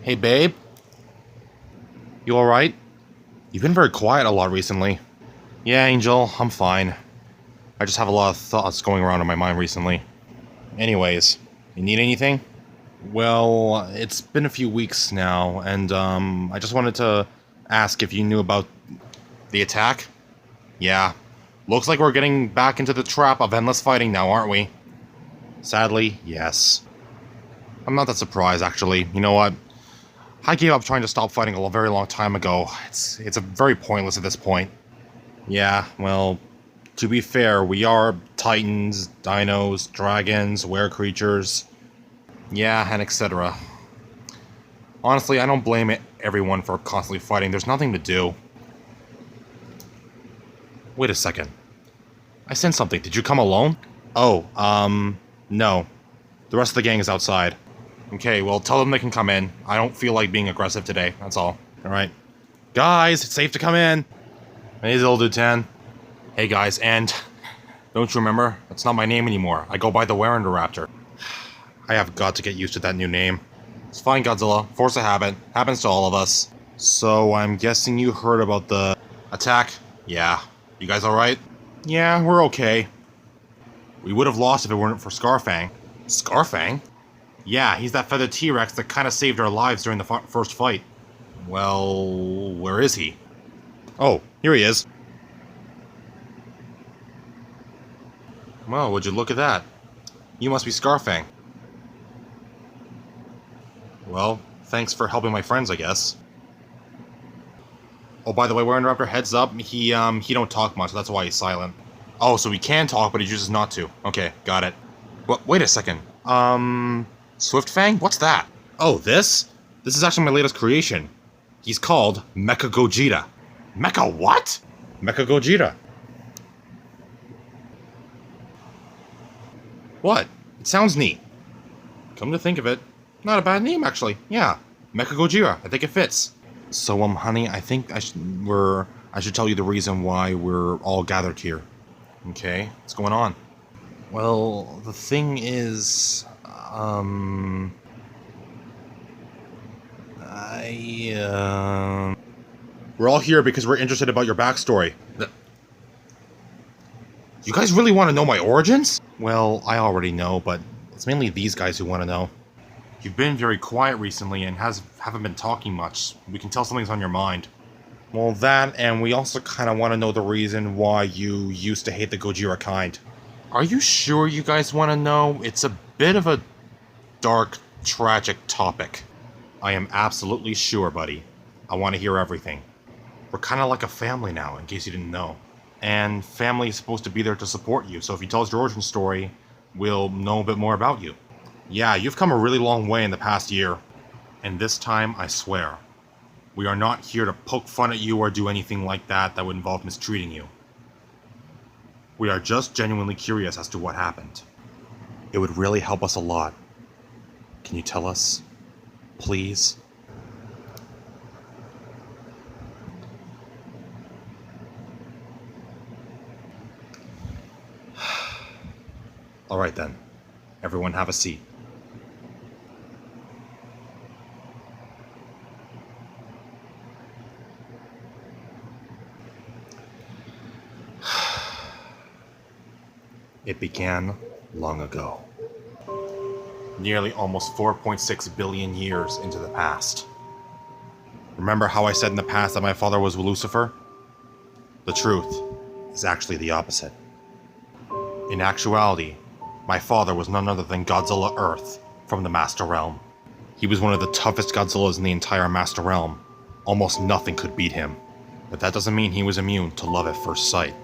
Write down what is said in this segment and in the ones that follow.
Hey, babe? You alright? You've been very quiet a lot recently. Yeah, Angel, I'm fine. I just have a lot of thoughts going around in my mind recently. Anyways, you need anything? Well, it's been a few weeks now, and, I just wanted to ask if you knew about the attack? Yeah. Looks like we're getting back into the trap of endless fighting now, aren't we? Sadly, yes. I'm not that surprised, actually. You know what? I gave up trying to stop fighting a very long time ago. It's a very pointless at this point. Yeah, well, to be fair, we are titans, dinos, dragons, were-creatures. Yeah, and etc. Honestly, I don't blame everyone for constantly fighting. There's nothing to do. Wait a second. I sensed something. Did you come alone? Oh, no. The rest of the gang is outside. Okay, well, tell them they can come in. I don't feel like being aggressive today, that's all. Alright. Guys, it's safe to come in! Hey, Lieutenant. Hey, guys, and... don't you remember? That's not my name anymore. I go by the WereIndoraptor. I have got to get used to that new name. It's fine, Godzilla. Force of habit. Happens to all of us. So, I'm guessing you heard about the... attack? Yeah. You guys alright? Yeah, we're okay. We would have lost if it weren't for Scarfang. Scarfang? Yeah, he's that feathered T-Rex that kind of saved our lives during the first fight. Well, where is he? Oh, here he is. Well, would you look at that? You must be Scarfang. Well, thanks for helping my friends, I guess. Oh, by the way, WereIndoraptor, heads up, he don't talk much, that's why he's silent. Oh, so he can talk, but he chooses not to. Okay, got it. Well, wait a second. Swiftfang? What's that? Oh, this? This is actually my latest creation. He's called Mecha Gogeta. Mecha what? Mecha Gogeta. What? It sounds neat. Come to think of it, not a bad name actually. Yeah, Mecha Gogeta. I think it fits. So, honey, I think I should tell you the reason why we're all gathered here. Okay, what's going on? Well, the thing is, we're all here because we're interested about your backstory. You guys really want to know my origins? Well, I already know, but it's mainly these guys who want to know. You've been very quiet recently and haven't been talking much. We can tell something's on your mind. Well, that, and we also kind of want to know the reason why you used to hate the Gojira kind. Are you sure you guys want to know? It's a bit of a dark, tragic topic. I am absolutely sure, buddy. I want to hear everything. We're kind of like a family now, in case you didn't know. And family is supposed to be there to support you, so if you tell us your origin story, we'll know a bit more about you. Yeah, you've come a really long way in the past year. And this time, I swear, we are not here to poke fun at you or do anything like that would involve mistreating you. We are just genuinely curious as to what happened. It would really help us a lot. Can you tell us, please? Alright then, everyone have a seat. It began long ago. Nearly almost 4.6 billion years into the past. Remember how I said in the past that my father was Lucifer? The truth is actually the opposite. In actuality, my father was none other than Godzilla Earth from the Master Realm. He was one of the toughest Godzillas in the entire Master Realm. Almost nothing could beat him. But that doesn't mean he was immune to love at first sight.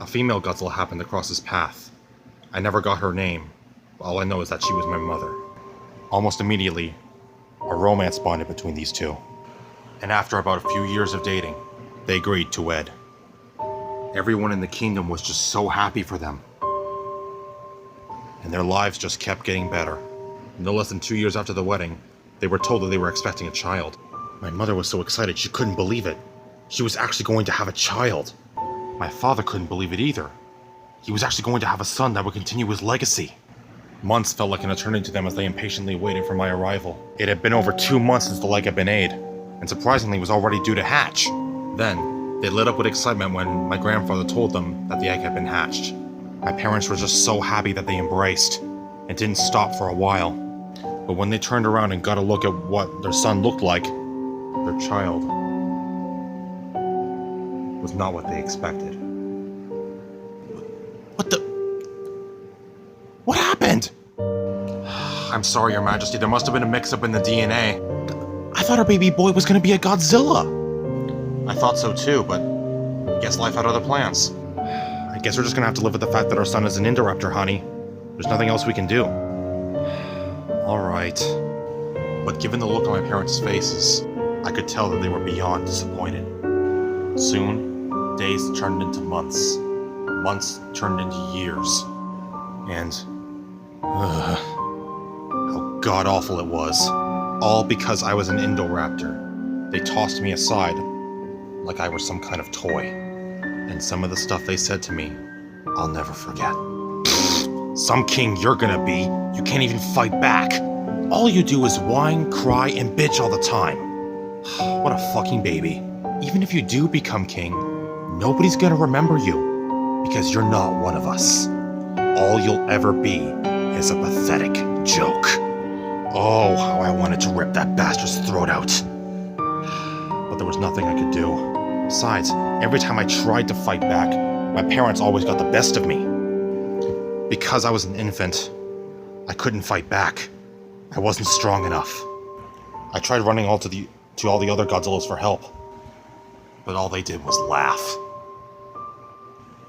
A female Godzilla happened to cross his path. I never got her name, but all I know is that she was my mother. Almost immediately, a romance bonded between these two. And after about a few years of dating, they agreed to wed. Everyone in the kingdom was just so happy for them. And their lives just kept getting better. No less than 2 years after the wedding, they were told that they were expecting a child. My mother was so excited she couldn't believe it. She was actually going to have a child. My father couldn't believe it either. He was actually going to have a son that would continue his legacy. Months felt like an eternity to them as they impatiently waited for my arrival. It had been over 2 months since the leg had been laid, and surprisingly was already due to hatch. Then, they lit up with excitement when my grandfather told them that the egg had been hatched. My parents were just so happy that they embraced, and didn't stop for a while. But when they turned around and got a look at what their son looked like, their child was not what they expected. What happened? I'm sorry, Your Majesty, there must have been a mix-up in the DNA. I thought our baby boy was gonna be a Godzilla. I thought so too, but I guess life had other plans. I guess we're just gonna have to live with the fact that our son is an Indoraptor, honey. There's nothing else we can do. Alright. But given the look on my parents' faces, I could tell that they were beyond disappointed. Soon, days turned into months. Months turned into years. And how god-awful it was. All because I was an Indoraptor. They tossed me aside like I were some kind of toy. And some of the stuff they said to me, I'll never forget. Some king you're gonna be, you can't even fight back. All you do is whine, cry, and bitch all the time. What a fucking baby. Even if you do become king, nobody's gonna remember you, because you're not one of us. All you'll ever be is a pathetic joke. Oh, how I wanted to rip that bastard's throat out. But there was nothing I could do. Besides, every time I tried to fight back, my parents always got the best of me. Because I was an infant, I couldn't fight back. I wasn't strong enough. I tried running to all the other Godzillas for help, but all they did was laugh.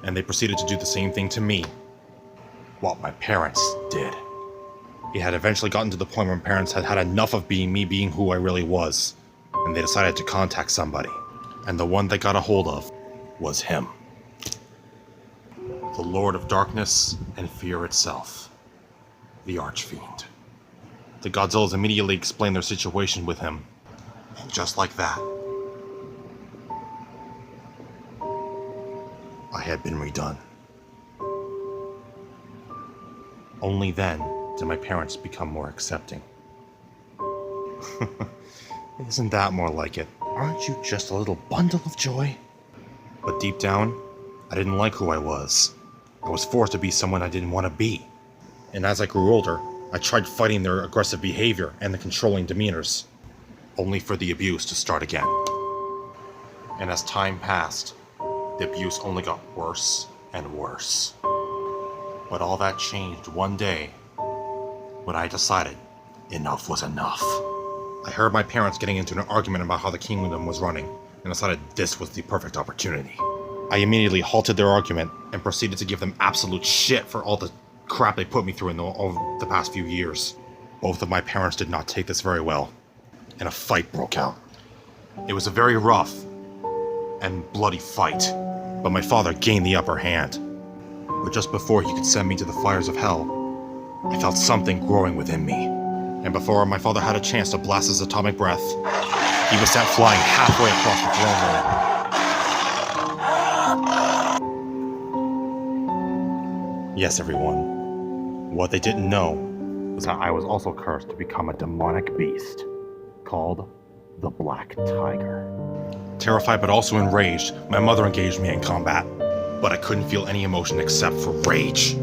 And they proceeded to do the same thing to me, what my parents did. It had eventually gotten to the point where my parents had had enough of me being who I really was, and they decided to contact somebody. And the one they got a hold of was him. The Lord of Darkness and Fear itself. The Archfiend. The Godzillas immediately explained their situation with him. And just like that, I had been redone. Only then did my parents become more accepting. Isn't that more like it? Aren't you just a little bundle of joy? But deep down, I didn't like who I was. I was forced to be someone I didn't want to be. And as I grew older, I tried fighting their aggressive behavior and the controlling demeanors, only for the abuse to start again. And as time passed, the abuse only got worse and worse. But all that changed one day when I decided enough was enough. I heard my parents getting into an argument about how the kingdom was running, and decided this was the perfect opportunity. I immediately halted their argument and proceeded to give them absolute shit for all the crap they put me through over the past few years. Both of my parents did not take this very well, and a fight broke out. It was a very rough and bloody fight, but my father gained the upper hand. But just before he could send me to the fires of hell, I felt something growing within me. And before my father had a chance to blast his atomic breath, he was sent flying halfway across the throne room. Yes, everyone. What they didn't know was that I was also cursed to become a demonic beast called the Black Tiger. Terrified but also enraged, my mother engaged me in combat. But I couldn't feel any emotion except for rage.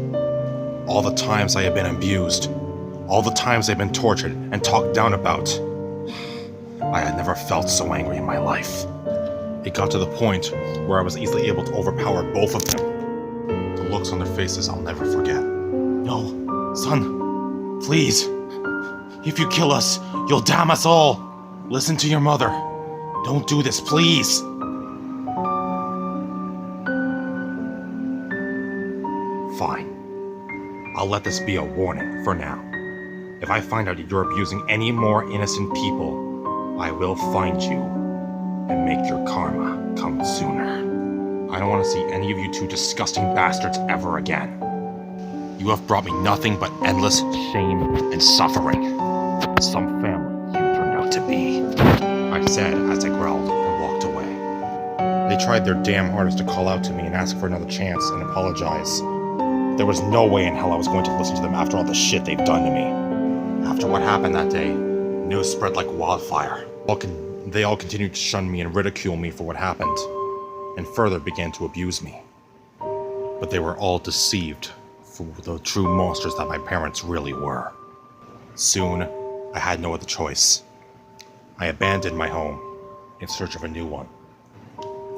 All the times I had been abused, all the times I'd been tortured and talked down about, I had never felt so angry in my life. It got to the point where I was easily able to overpower both of them. The looks on their faces I'll never forget. No, son, please. If you kill us, you'll damn us all. Listen to your mother. Don't do this, please. Fine. I'll let this be a warning for now. If I find out you're abusing any more innocent people, I will find you and make your karma come sooner. I don't want to see any of you two disgusting bastards ever again. You have brought me nothing but endless shame and suffering. Some family you turned out to be, I said as I growled and walked away. They tried their damn hardest to call out to me and ask for another chance and apologize. There was no way in hell I was going to listen to them after all the shit they've done to me. After what happened that day, news spread like wildfire. They all continued to shun me and ridicule me for what happened, and further began to abuse me. But they were all deceived for the true monsters that my parents really were. Soon, I had no other choice. I abandoned my home in search of a new one.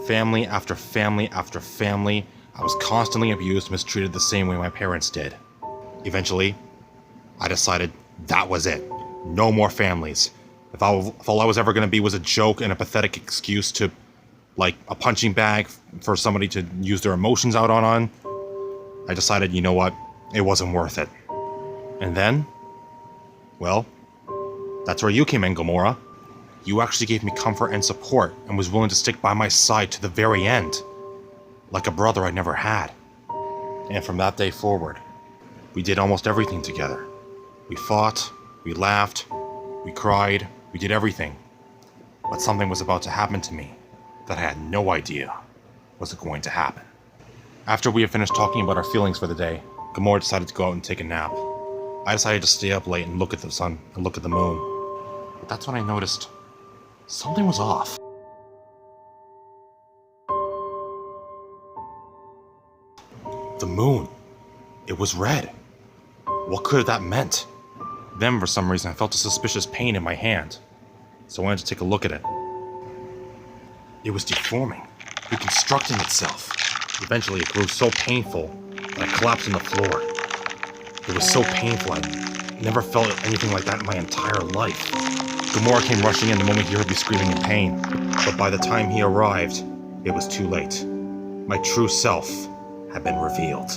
Family after family after family, I was constantly abused and mistreated the same way my parents did. Eventually, I decided that was it. No more families. If all I was ever going to be was a joke and a pathetic excuse to, like, a punching bag for somebody to use their emotions out on, I decided, you know what, it wasn't worth it. And then, well, that's where you came in, Gamora. You actually gave me comfort and support and was willing to stick by my side to the very end, like a brother I never had. And from that day forward, we did almost everything together. We fought, we laughed, we cried, we did everything. But something was about to happen to me that I had no idea was going to happen. After we had finished talking about our feelings for the day, Gamora decided to go out and take a nap. I decided to stay up late and look at the sun and look at the moon. But that's when I noticed something was off. The moon. It was red. What could that meant? Then, for some reason, I felt a suspicious pain in my hand, so I wanted to take a look at it. It was deforming, reconstructing itself. Eventually, it grew so painful that I collapsed on the floor. It was so painful, I'd never felt anything like that in my entire life. Gamora came rushing in the moment he heard me screaming in pain, but by the time he arrived, it was too late. My true self had been revealed.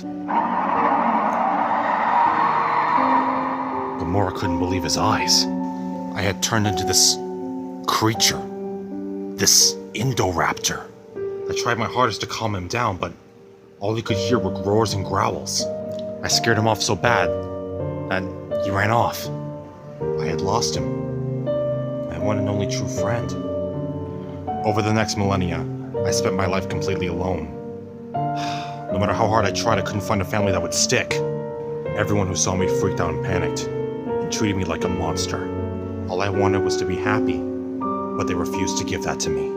Gamora couldn't believe his eyes. I had turned into this creature. This Indoraptor. I tried my hardest to calm him down, but all he could hear were roars and growls. I scared him off so bad that he ran off. I had lost him. My one and only true friend. Over the next millennia, I spent my life completely alone. No matter how hard I tried, I couldn't find a family that would stick. Everyone who saw me freaked out and panicked, and treated me like a monster. All I wanted was to be happy, but they refused to give that to me.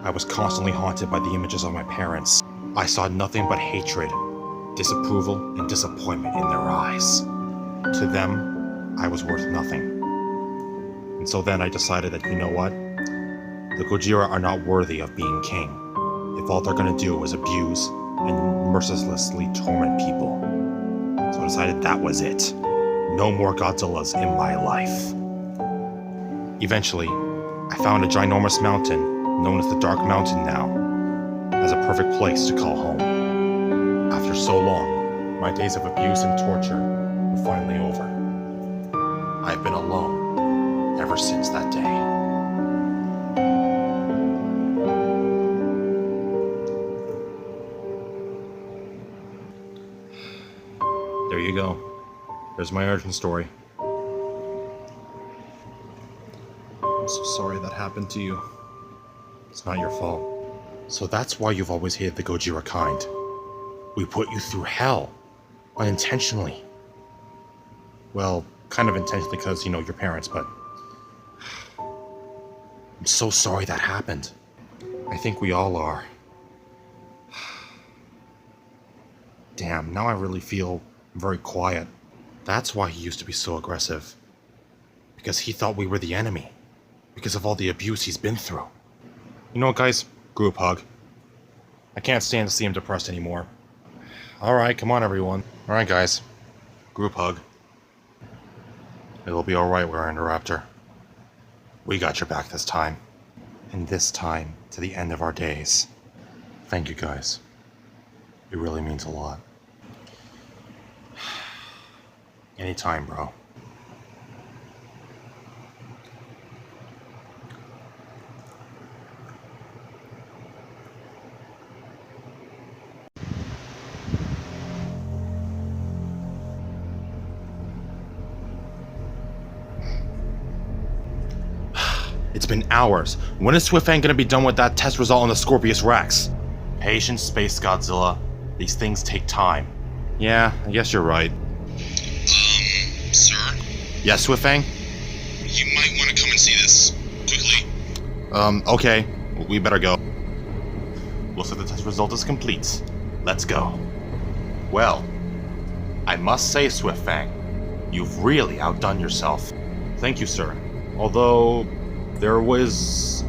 I was constantly haunted by the images of my parents. I saw nothing but hatred, disapproval, and disappointment in their eyes. To them, I was worth nothing. And so then I decided that, you know what? The Gojira are not worthy of being king, if all they're gonna do is abuse and mercilessly torment people. So I decided that was it. No more Godzillas in my life. Eventually, I found a ginormous mountain, known as the Dark Mountain now, as a perfect place to call home. After so long, my days of abuse and torture were finally over. I've been alone ever since that day. There you go. There's my origin story. I'm so sorry that happened to you. It's not your fault. So that's why you've always hated the Gojira kind. We put you through hell. Unintentionally. Well, kind of intentionally because, you know, your parents, but... I'm so sorry that happened. I think we all are. Damn, now I really feel very quiet. That's why he used to be so aggressive. Because he thought we were the enemy. Because of all the abuse he's been through. You know what, guys? Group hug. I can't stand to see him depressed anymore. Alright, come on, everyone. Alright, guys. Group hug. It'll be alright, WereIndoraptor. We got your back this time. And this time, to the end of our days. Thank you, guys. It really means a lot. Anytime, bro. It's been hours. When is Swiftfang gonna be done with that test result on the Scorpius Rex? Patience, Space Godzilla. These things take time. Yeah, I guess you're right. Sir? Yes, Swiftfang? You might want to come and see this. Quickly. Okay. We better go. Looks like the test result is complete. Let's go. Well, I must say, Swiftfang, you've really outdone yourself. Thank you, sir. Although, there is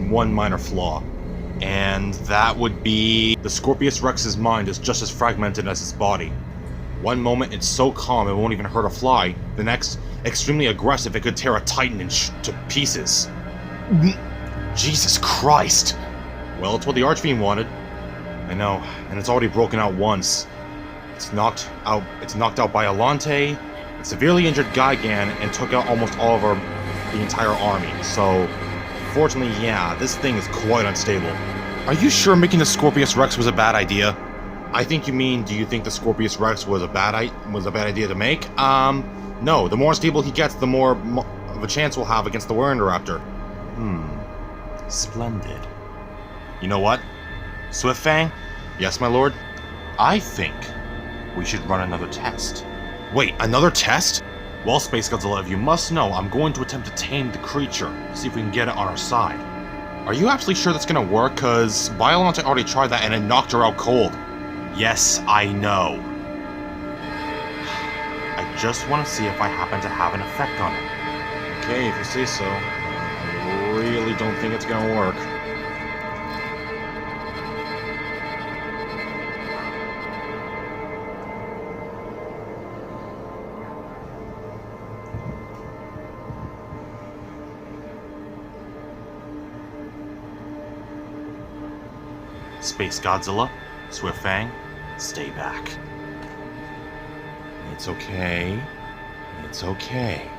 one minor flaw. And that would be the Scorpius Rex's mind is just as fragmented as his body. One moment it's so calm it won't even hurt a fly. The next, extremely aggressive, it could tear a titan to pieces. Jesus Christ! Well, it's what the Archfiend wanted. I know, and it's already broken out once. It's knocked out by Alante, it severely injured Gigan, and took out almost all of the entire army. So, fortunately, yeah, this thing is quite unstable. Are you sure making the Scorpius Rex was a bad idea? I think you mean, do you think the Scorpius Rex was a bad idea to make? No. The more stable he gets, the more of a chance we'll have against the WereIndoraptor. Splendid. You know what? Swiftfang? Yes, my lord? I think we should run another test. Wait, another test? Well, Space Godzilla, if you must know, I'm going to attempt to tame the creature, see if we can get it on our side. Are you absolutely sure that's gonna work? Cause Violante already tried that and it knocked her out cold. Yes, I know. I just want to see if I happen to have an effect on it. Okay, if you say so. I really don't think it's gonna work. Space Godzilla, Swiftfang, stay back. It's okay. It's okay.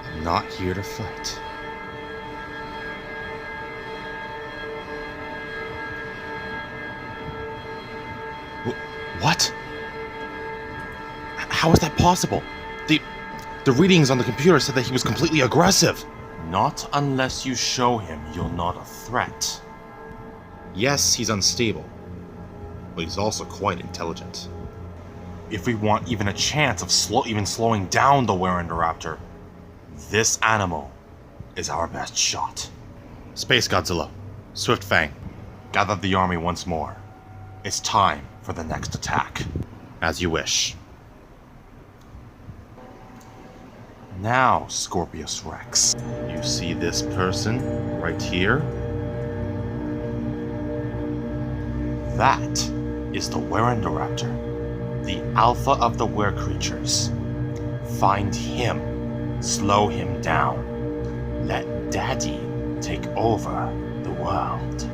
I'm not here to fight. What? How is that possible? The readings on the computer said that he was completely aggressive. Not unless you show him you're not a threat. Yes, he's unstable, but he's also quite intelligent. If we want even a chance of slowing down the WereIndoraptor, this animal is our best shot. Space Godzilla, Swiftfang, gather the army once more. It's time for the next attack. As you wish. Now, Scorpius Rex, you see this person right here? That is the WereIndoraptor, the alpha of the were creatures. Find him, slow him down. Let Daddy take over the world.